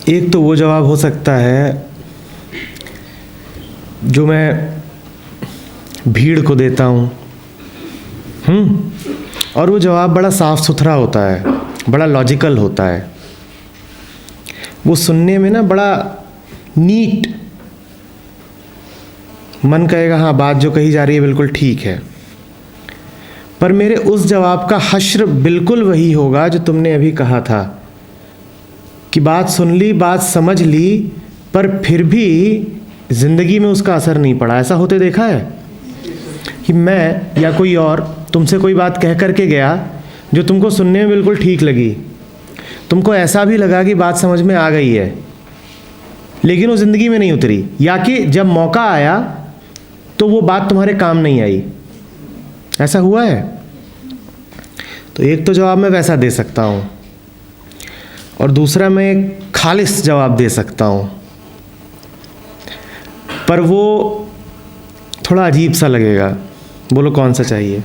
एक तो वो जवाब हो सकता है जो मैं भीड़ को देता हूँ, और वो जवाब बड़ा साफ सुथरा होता है, बड़ा लॉजिकल होता है, वो सुनने में ना बड़ा नीट, मन कहेगा हाँ बात जो कही जा रही है बिल्कुल ठीक है। पर मेरे उस जवाब का हश्र बिल्कुल वही होगा जो तुमने अभी कहा था कि बात सुन ली, बात समझ ली, पर फिर भी ज़िंदगी में उसका असर नहीं पड़ा। ऐसा होते देखा है कि मैं या कोई और तुमसे कोई बात कह करके गया जो तुमको सुनने में बिल्कुल ठीक लगी, तुमको ऐसा भी लगा कि बात समझ में आ गई है, लेकिन वो ज़िंदगी में नहीं उतरी, या कि जब मौका आया तो वो बात तुम्हारे काम नहीं आई। ऐसा हुआ है? तो एक तो जवाब मैं वैसा दे सकता हूँ, और दूसरा मैं एक खालिस जवाब दे सकता हूँ, पर वो थोड़ा अजीब सा लगेगा। बोलो कौन सा चाहिए?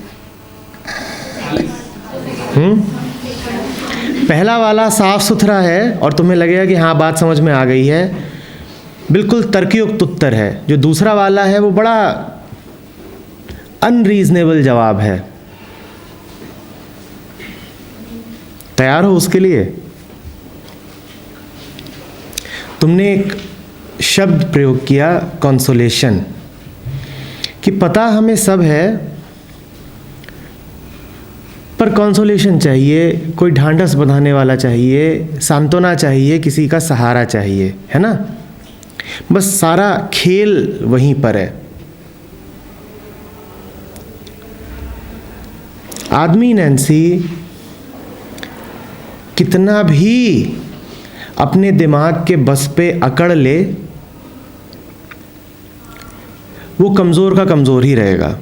पहला वाला साफ सुथरा है और तुम्हें लगेगा कि हाँ बात समझ में आ गई है, बिल्कुल तर्कयुक्त उत्तर है। जो दूसरा वाला है वो बड़ा अनरीजनेबल जवाब है। तैयार हो उसके लिए? तुमने एक शब्द प्रयोग किया कंसोलेशन, कि पता हमें सब है पर कंसोलेशन चाहिए, कोई ढांढस बंधाने वाला चाहिए, सांत्वना चाहिए, किसी का सहारा चाहिए, है ना? बस सारा खेल वहीं पर है। आदमी नैन्सी कितना भी अपने दिमाग के बस पे अकड़ ले, वो कमज़ोर का कमज़ोर ही रहेगा।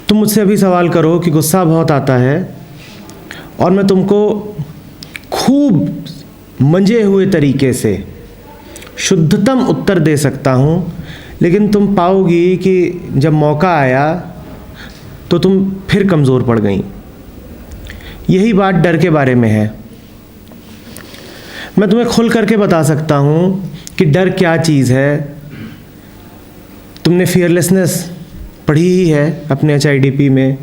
तुम मुझसे अभी सवाल करो कि गुस्सा बहुत आता है, और मैं तुमको खूब मंजे हुए तरीके से शुद्धतम उत्तर दे सकता हूँ, लेकिन तुम पाओगी कि जब मौका आया तो तुम फिर कमज़ोर पड़ गई। यही बात डर के बारे में है। मैं तुम्हें खुल करके बता सकता हूँ कि डर क्या चीज़ है। तुमने फियरलेसनेस पढ़ी ही है अपने HIDP में,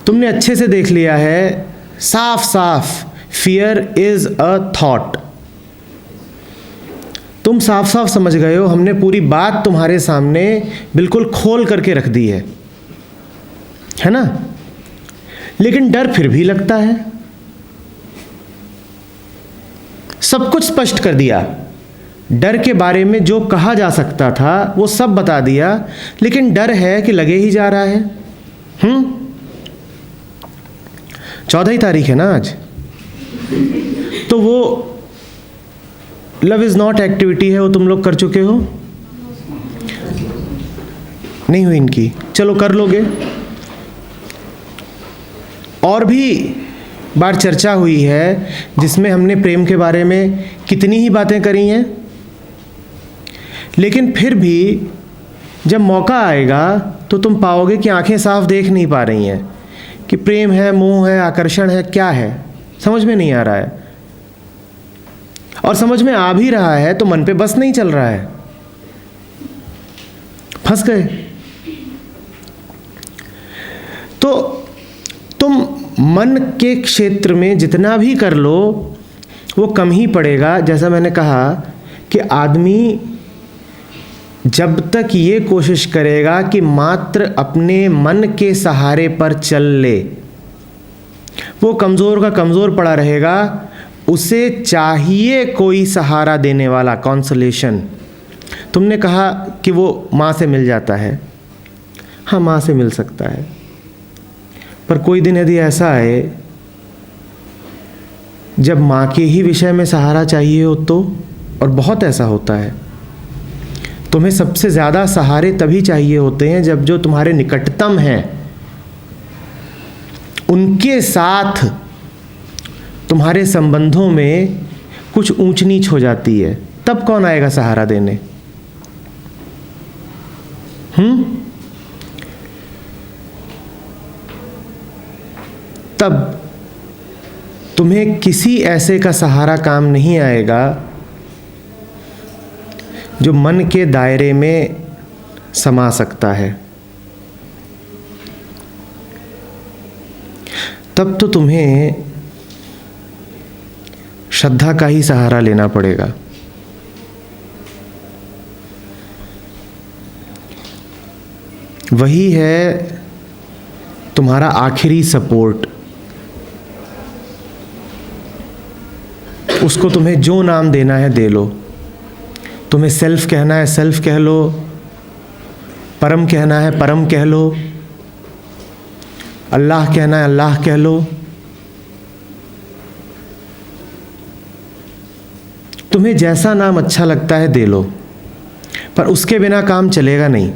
तुमने अच्छे से देख लिया है साफ साफ, फियर इज़ अ थॉट। तुम साफ साफ समझ गए हो, हमने पूरी बात तुम्हारे सामने बिल्कुल खोल करके रख दी है ना? लेकिन डर फिर भी लगता है। सब कुछ स्पष्ट कर दिया, डर के बारे में जो कहा जा सकता था वो सब बता दिया, लेकिन डर है कि लगे ही जा रहा है। 14 तारीख है ना आज, तो वो लव इज़ नॉट एक्टिविटी है, वो तुम लोग कर चुके हो? नहीं हुई इनकी, चलो कर लोगे। और भी बार चर्चा हुई है जिसमें हमने प्रेम के बारे में कितनी ही बातें करी हैं, लेकिन फिर भी जब मौका आएगा तो तुम पाओगे कि आंखें साफ देख नहीं पा रही हैं कि प्रेम है, मोह है, आकर्षण है, क्या है, समझ में नहीं आ रहा है। और समझ में आ भी रहा है तो मन पे बस नहीं चल रहा है, फंस गए। तो तुम मन के क्षेत्र में जितना भी कर लो वो कम ही पड़ेगा। जैसा मैंने कहा कि आदमी जब तक ये कोशिश करेगा कि मात्र अपने मन के सहारे पर चल ले, वो कमज़ोर का कमज़ोर पड़ा रहेगा। उसे चाहिए कोई सहारा देने वाला, कंसोलेशन। तुमने कहा कि वो माँ से मिल जाता है, हाँ माँ से मिल सकता है, पर कोई दिन यदि ऐसा आए जब माँ के ही विषय में सहारा चाहिए हो तो, और बहुत ऐसा होता है, तुम्हें सबसे ज़्यादा सहारे तभी चाहिए होते हैं जब जो तुम्हारे निकटतम हैं उनके साथ तुम्हारे संबंधों में कुछ ऊंच नीच हो जाती है, तब कौन आएगा सहारा देने? तब तुम्हें किसी ऐसे का सहारा काम नहीं आएगा जो मन के दायरे में समा सकता है। तब तो तुम्हें श्रद्धा का ही सहारा लेना पड़ेगा। वही है तुम्हारा आखिरी सपोर्ट। उसको तुम्हें जो नाम देना है दे लो। तुम्हें सेल्फ कहना है सेल्फ कह लो, परम कहना है परम कह लो, अल्लाह कहना है अल्लाह कह लो। तुम्हें जैसा नाम अच्छा लगता है दे लो, पर उसके बिना काम चलेगा नहीं।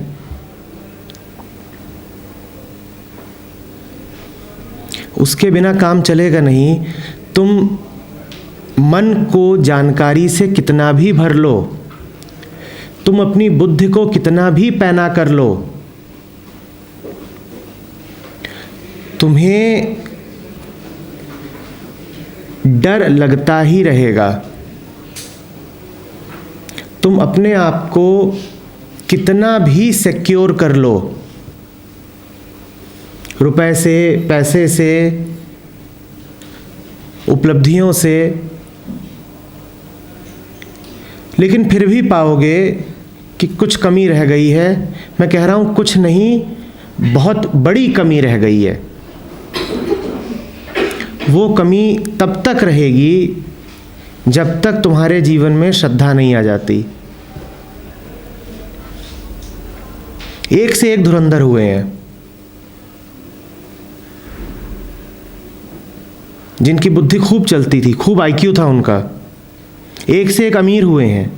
उसके बिना काम चलेगा नहीं। तुम मन को जानकारी से कितना भी भर लो, तुम अपनी बुद्धि को कितना भी पैना कर लो, तुम्हें डर लगता ही रहेगा। तुम अपने आप को कितना भी सिक्योर कर लो, रुपए से, पैसे से, उपलब्धियों से, लेकिन फिर भी पाओगे कि कुछ कमी रह गई है। मैं कह रहा हूँ कुछ नहीं, बहुत बड़ी कमी रह गई है। वो कमी तब तक रहेगी जब तक तुम्हारे जीवन में श्रद्धा नहीं आ जाती। एक से एक धुरंधर हुए हैं, जिनकी बुद्धि खूब चलती थी, खूब आईक्यू था उनका। एक से एक अमीर हुए हैं,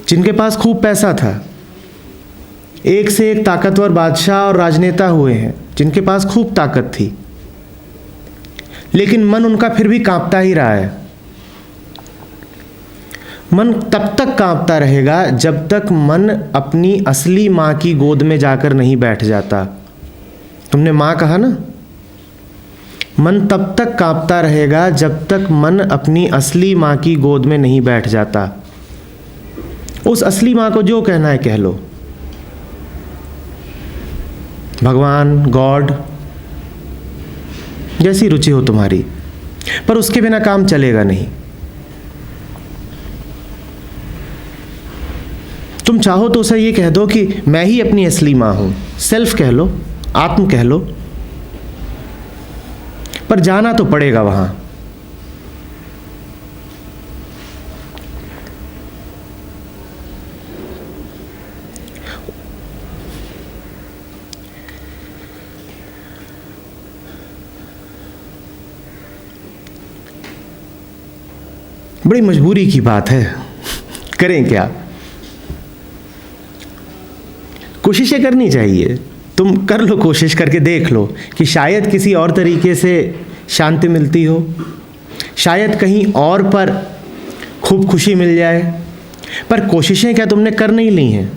जिनके पास खूब पैसा था। एक से एक ताकतवर बादशाह और राजनेता हुए हैं, जिनके पास खूब ताकत थी। लेकिन मन उनका फिर भी कांपता ही रहा है। मन तब तक कांपता रहेगा जब तक मन अपनी असली माँ की गोद में जाकर नहीं बैठ जाता। तुमने माँ कहा ना? मन तब तक कांपता रहेगा जब तक मन अपनी असली माँ की गोद में नहीं बैठ जाता। उस असली माँ को जो कहना है कह लो, भगवान, गॉड, जैसी रुचि हो तुम्हारी, पर उसके बिना काम चलेगा नहीं। तुम चाहो तो उसे ये कह दो कि मैं ही अपनी असली माँ हूं, सेल्फ कह लो, आत्म कह लो, पर जाना तो पड़ेगा वहां। बड़ी मजबूरी की बात है, करें क्या? कोशिशें करनी चाहिए। तुम कर लो, कोशिश करके देख लो कि शायद किसी और तरीके से शांति मिलती हो, शायद कहीं और पर खूब खुशी मिल जाए। पर कोशिशें क्या तुमने कर नहीं ली हैं?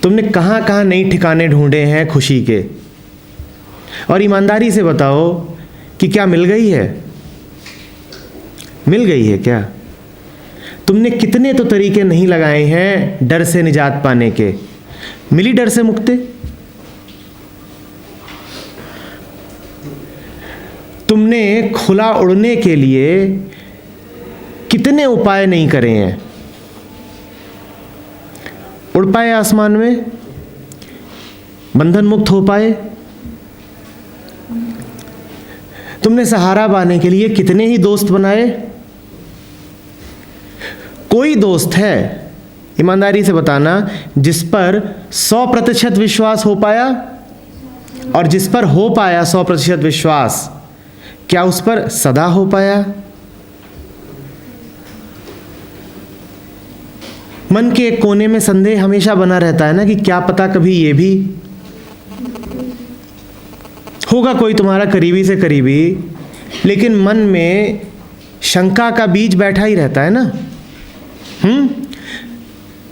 तुमने कहाँ कहाँ नई ठिकाने ढूंढे हैं खुशी के? और ईमानदारी से बताओ कि क्या मिल गई है? मिल गई है क्या? तुमने कितने तो तरीके नहीं लगाए हैं डर से निजात पाने के, मिली डर से मुक्ति? तुमने खुला उड़ने के लिए कितने उपाय नहीं करे हैं? उड़ पाए आसमान में? बंधन मुक्त हो पाए? तुमने सहारा पाने के लिए कितने ही दोस्त बनाए? कोई दोस्त है, ईमानदारी से बताना, जिस पर 100% विश्वास हो पाया? और जिस पर हो पाया 100% विश्वास, क्या उस पर सदा हो पाया? मन के एक कोने में संदेह हमेशा बना रहता है ना कि क्या पता कभी ये भी होगा कोई तुम्हारा करीबी से करीबी, लेकिन मन में शंका का बीज बैठा ही रहता है ना।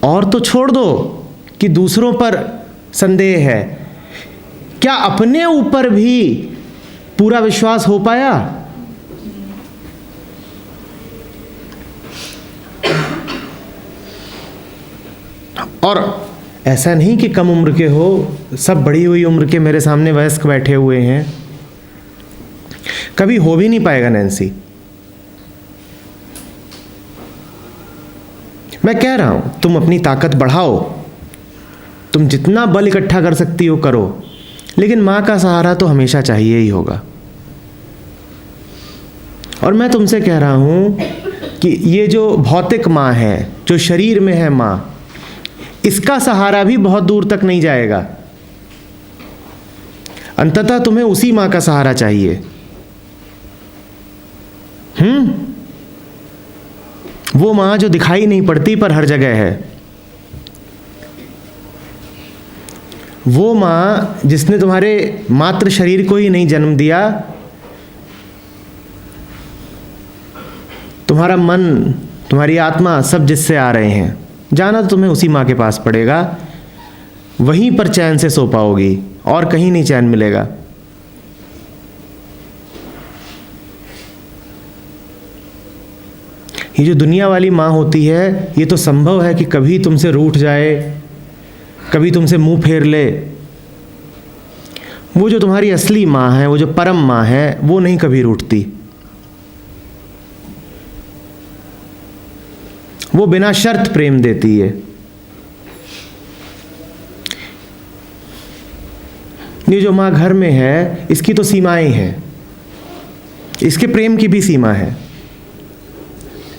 और तो छोड़ दो कि दूसरों पर संदेह है, क्या अपने ऊपर भी पूरा विश्वास हो पाया? और ऐसा नहीं कि कम उम्र के हो, सब बढ़ी हुई उम्र के मेरे सामने वयस्क बैठे हुए हैं। कभी हो भी नहीं पाएगा नैन्सी। मैं कह रहा हूं तुम अपनी ताकत बढ़ाओ, तुम जितना बल इकट्ठा कर सकती हो करो, लेकिन मां का सहारा तो हमेशा चाहिए ही होगा। और मैं तुमसे कह रहा हूं कि ये जो भौतिक मां है, जो शरीर में है मां, इसका सहारा भी बहुत दूर तक नहीं जाएगा। अंततः तुम्हें उसी मां का सहारा चाहिए। वो मां जो दिखाई नहीं पड़ती पर हर जगह है। वो मां जिसने तुम्हारे मात्र शरीर को ही नहीं जन्म दिया, तुम्हारा मन, तुम्हारी आत्मा सब जिससे आ रहे हैं, जाना तो तुम्हें उसी मां के पास पड़ेगा। वहीं पर चैन से सो पाओगी, और कहीं नहीं चैन मिलेगा। ये जो दुनिया वाली माँ होती है, ये तो संभव है कि कभी तुमसे रूठ जाए, कभी तुमसे मुंह फेर ले। वो जो तुम्हारी असली माँ है, वो जो परम माँ है, वो नहीं कभी रूठती। वो बिना शर्त प्रेम देती है। ये जो माँ घर में है, इसकी तो सीमाएं हैं, इसके प्रेम की भी सीमा है।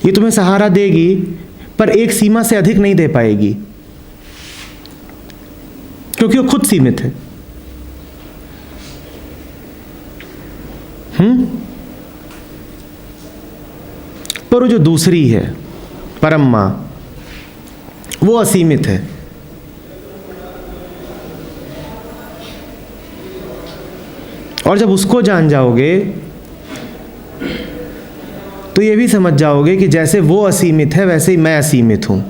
ये तुम्हें सहारा देगी, पर एक सीमा से अधिक नहीं दे पाएगी, क्योंकि वो खुद सीमित है। पर वो जो दूसरी है, परम मां, वो असीमित है। और जब उसको जान जाओगे तो ये भी समझ जाओगे कि जैसे वो असीमित है, वैसे ही मैं असीमित हूं।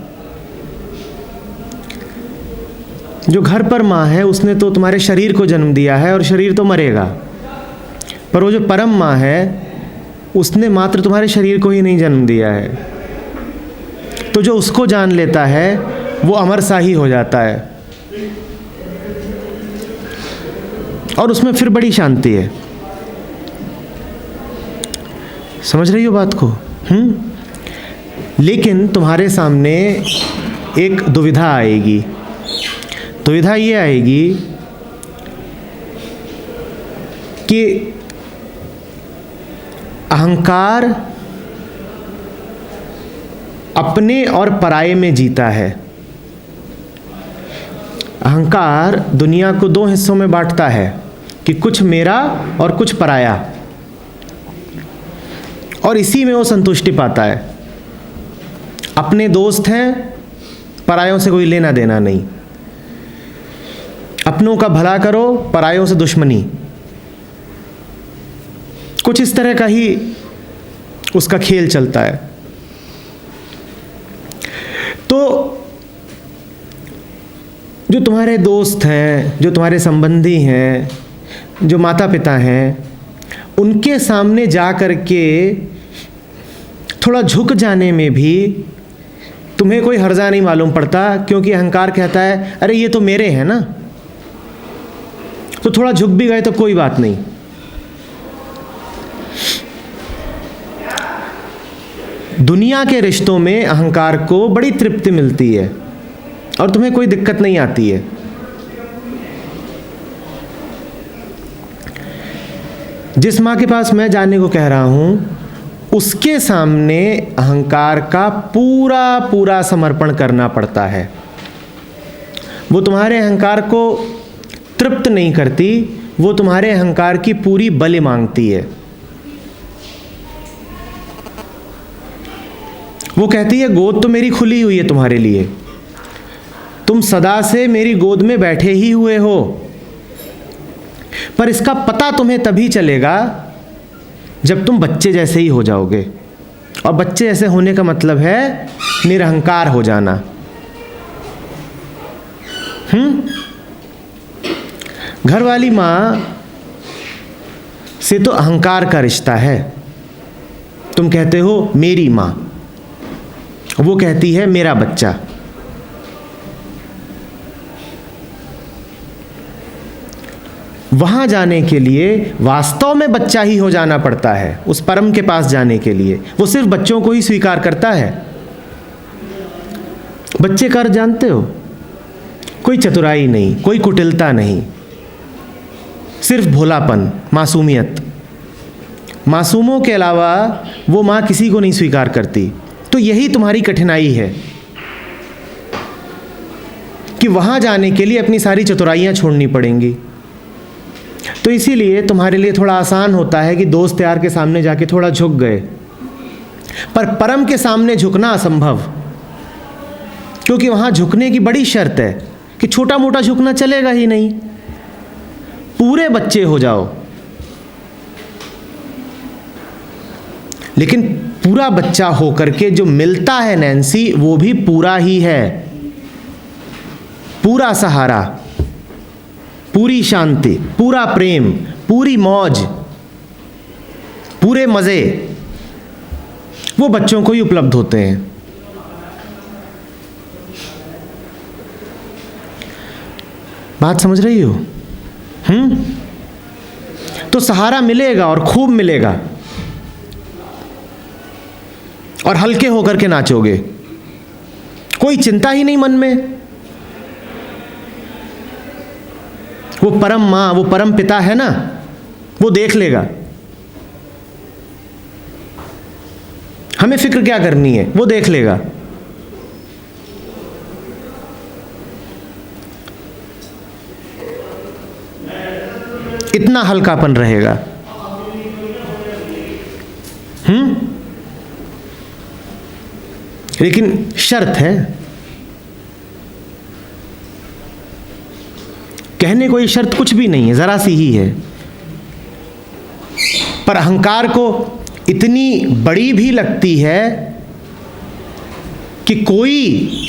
जो घर पर मां है, उसने तो तुम्हारे शरीर को जन्म दिया है, और शरीर तो मरेगा। पर वो जो परम मां है, उसने मात्र तुम्हारे शरीर को ही नहीं जन्म दिया है। तो जो उसको जान लेता है, वो अमर सा ही हो जाता है, और उसमें फिर बड़ी शांति है। समझ रही हो बात को? लेकिन तुम्हारे सामने एक दुविधा आएगी। दुविधा ये आएगी कि अहंकार अपने और पराये में जीता है। अहंकार दुनिया को दो हिस्सों में बांटता है कि कुछ मेरा और कुछ पराया, और इसी में वो संतुष्टि पाता है। अपने दोस्त हैं, परायों से कोई लेना देना नहीं। अपनों का भला करो, परायों से दुश्मनी। कुछ इस तरह का ही उसका खेल चलता है। तो जो तुम्हारे दोस्त हैं, जो तुम्हारे संबंधी हैं, जो माता पिता हैं, उनके सामने जा कर के थोड़ा झुक जाने में भी तुम्हें कोई हर्जा नहीं मालूम पड़ता, क्योंकि अहंकार कहता है अरे ये तो मेरे हैं ना, तो थोड़ा झुक भी गए तो कोई बात नहीं। दुनिया के रिश्तों में अहंकार को बड़ी तृप्ति मिलती है, और तुम्हें कोई दिक्कत नहीं आती है। जिस माँ के पास मैं जाने को कह रहा हूं, उसके सामने अहंकार का पूरा पूरा समर्पण करना पड़ता है। वो तुम्हारे अहंकार को तृप्त नहीं करती, वो तुम्हारे अहंकार की पूरी बलि मांगती है। वो कहती है गोद तो मेरी खुली हुई है तुम्हारे लिए, तुम सदा से मेरी गोद में बैठे ही हुए हो, पर इसका पता तुम्हें तभी चलेगा जब तुम बच्चे जैसे ही हो जाओगे। और बच्चे जैसे होने का मतलब है निरहंकार हो जाना। घर वाली माँ से तो अहंकार का रिश्ता है। तुम कहते हो मेरी माँ, वो कहती है मेरा बच्चा। वहां जाने के लिए वास्तव में बच्चा ही हो जाना पड़ता है। उस परम के पास जाने के लिए वो सिर्फ बच्चों को ही स्वीकार करता है। बच्चे का अर्थ जानते हो? कोई चतुराई नहीं, कोई कुटिलता नहीं, सिर्फ भोलापन, मासूमियत। मासूमों के अलावा वो माँ किसी को नहीं स्वीकार करती। तो यही तुम्हारी कठिनाई है कि वहां जाने के लिए अपनी सारी चतुराइयां छोड़नी पड़ेंगी। तो इसीलिए तुम्हारे लिए थोड़ा आसान होता है कि दोस्त यार के सामने जाके थोड़ा झुक गए, पर परम के सामने झुकना असंभव, क्योंकि वहां झुकने की बड़ी शर्त है कि छोटा मोटा झुकना चलेगा ही नहीं, पूरे बच्चे हो जाओ। लेकिन पूरा बच्चा होकर के जो मिलता है नैन्सी, वो भी पूरा ही है, पूरा सहारा, पूरी शांति, पूरा प्रेम, पूरी मौज, पूरे मजे, वो बच्चों को ही उपलब्ध होते हैं। बात समझ रही हो? तो सहारा मिलेगा और खूब मिलेगा, और हल्के होकर के नाचोगे, कोई चिंता ही नहीं मन में। वो परम माँ, वो परम पिता है ना, वो देख लेगा। हमें फिक्र क्या करनी है, वो देख लेगा। इतना हल्कापन रहेगा। लेकिन शर्त है, कहने को ये शर्त कुछ भी नहीं है, जरा सी ही है, पर अहंकार को इतनी बड़ी भी लगती है कि कोई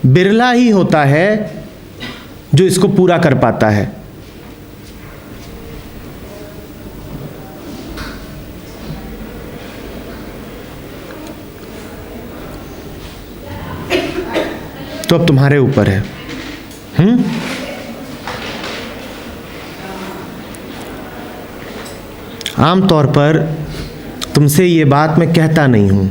बिरला ही होता है जो इसको पूरा कर पाता है। तो अब तुम्हारे ऊपर है। आमतौर पर तुमसे ये बात मैं कहता नहीं हूं,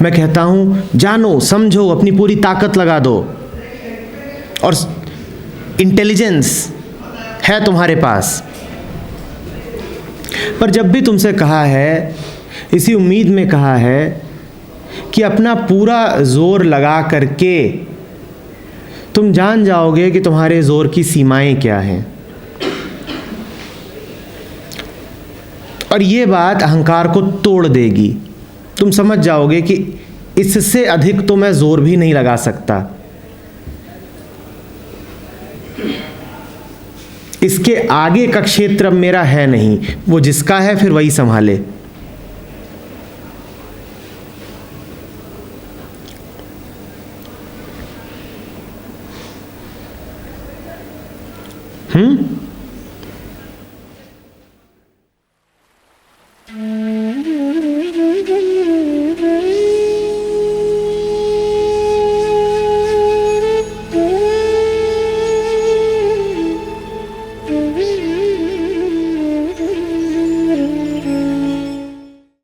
मैं कहता हूं जानो, समझो, अपनी पूरी ताकत लगा दो, और इंटेलिजेंस है तुम्हारे पास। पर जब भी तुमसे कहा है, इसी उम्मीद में कहा है कि अपना पूरा जोर लगा करके तुम जान जाओगे कि तुम्हारे जोर की सीमाएं क्या हैं। और ये बात अहंकार को तोड़ देगी। तुम समझ जाओगे कि इससे अधिक तो मैं जोर भी नहीं लगा सकता, इसके आगे का क्षेत्र अब मेरा है नहीं, वो जिसका है फिर वही संभाले।